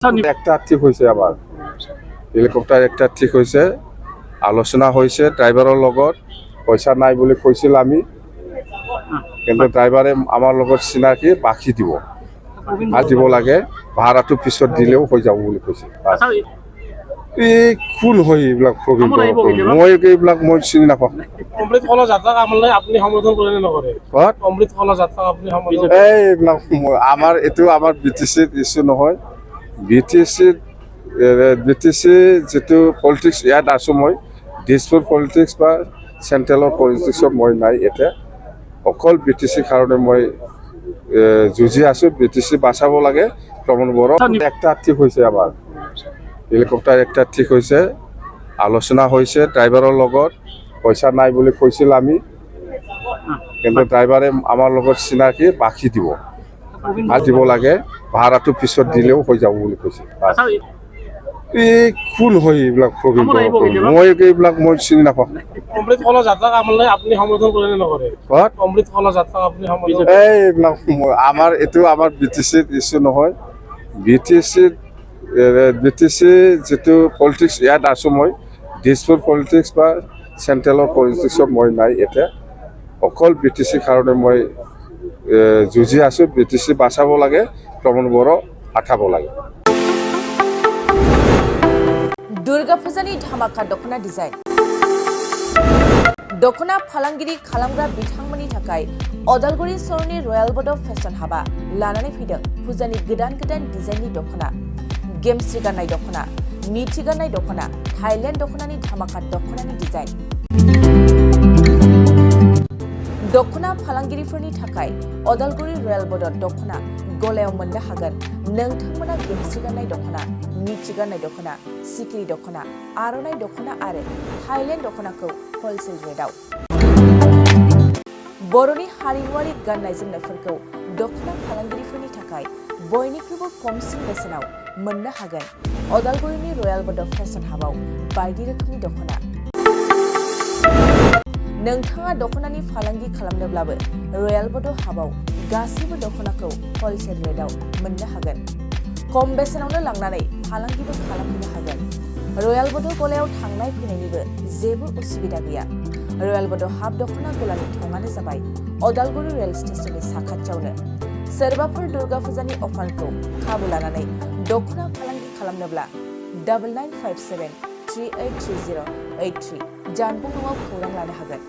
একটা ঠিক হয়েছে আবার হেলিকপ্টার একটা ঠিক হয়েছে আলোচনা হয়েছে ড্রাইভারের লগত পয়সা নাই বলে কইছিল আমি কিন্তু ড্রাইভারে আমার লগত চিনাকি বাকি দিব আর দিব লাগে ভাড়াটো পিছত দিলেও হৈ যাব বুলি কৈছে এই কোন হয় এইবিলাক প্ৰবীণ মই এইবিলাক মই চিনি নাপাওঁ অমৃত কলা যাত্ৰা কামলৈ আপুনি সমৰ্থন কৰে নে নকৰে ক'ত অমৃত কলা যাত্ৰা আপুনি সমৰ্থন এইবিলাক আমাৰ এইটো আমাৰ BTC ইছ্যু নহয় BTC যিটো পলিটিক্স ইয়াত আছোঁ মই দিছপুৰ পলিটিক্স বা চেণ্ট্ৰেলৰ পলিটিক্সত মই নাই এতিয়া অকল BTC কাৰণে মই যুঁজি আছোঁ BTC বাচাব লাগে প্ৰমোদ বড়ো একটা ঠিক হৈছে আবার হেলিকপ্টার একটা ঠিক হয়েছে আলোচনা হয়েছে ড্রাইভারের লগত পয়সা নাই বলে কইছিল আমি কিন্তু ড্রাইভারে আমার লগত চিনাকি বাকি দিব আর দিব লাগে ভাড়াটো পিছত দিলেও হৈ যাব বুলি কৈছে এই কোন হয় এইবিলাক প্ৰবীণ মই এইবিলাক মই চিনি নাপাওঁ অমৃত কলা যাত্ৰা কামলৈ আপুনি সমৰ্থন কৰে নে নকৰে ক'ত অমৃত কলা যাত্ৰা আপুনি সমৰ্থন এইবিলাক আমাৰ এইটো আমাৰ BTC ইছ্যু নহয় BTC যিটো পলিটিক্স ইয়াত আছোঁ মই দিছপুৰ পলিটিক্স বা চেণ্ট্ৰেলৰ পলিটিক্সত মই নাই এতিয়া অকল BTC কাৰণে মই যুঁজি আছোঁ BTC বাচাব লাগে প্ৰমোদ বড়ো আঠাব লাগে दुर्गा फुजानि धामाका दखना डिजाइन दखना फालांगिरि खालामग्रा बिथांमोननि थाखाय अदालगुरि सरनि रयेल बड फेशन हाबा लानानै फैदों फुजानि गोदान गोदान डिजाइननि दखना गेमस्रि गाननाय दखना मिथि गाननाय दखना थाइलेण्ड दखनानि धामाका दखनानि डिजाइन दखना फालांगिरिफोरनि थाखाय अदालगुरि रयेल बड दखना गलायाव मोननो हागोन नोंथांमोना गेमस्रि गाननाय दखना मिथि गाननाय दखना सिकिरि दखना आर'नाइ दखना आरो थाइलेण्ड दखनाखौ हलसेल रेटआव बर'नि हारिमुआरि गाननाय जोमनायफोरखौ दखना फालांगिरिफोरनि थाखाय बयनिख्रुइबो खमसिन बेसेनाव मोननो हागोन अदालगुरिनि रयेल बड फेशन हाबाव बायदि रोखोमनि दखना नोंथाङा दखनानि फालांगि खालामनोब्लाबो रयेल बड हाबाव गासैबो दखनाखौ हलसेल रेटआव मोननो हागोन खम बेसेनावनो लांनानै फालांगिबो खालामनो हागोन रयेल बड गलायाव थांनाय फैनायनिबो जेबो उसुबिदा गैया रयेल बड हाब दखना गलानि थंआनो जाबाय अदालगुरि रेल स्टेशननि साखाथियावनो सोरबाफोर दुर्गा फुजानि अफारखौ खाबु लानानै दखना फालांगि खालामनोब्ला 9957 383083 जानबुं नङाव खौरां लानो हागोन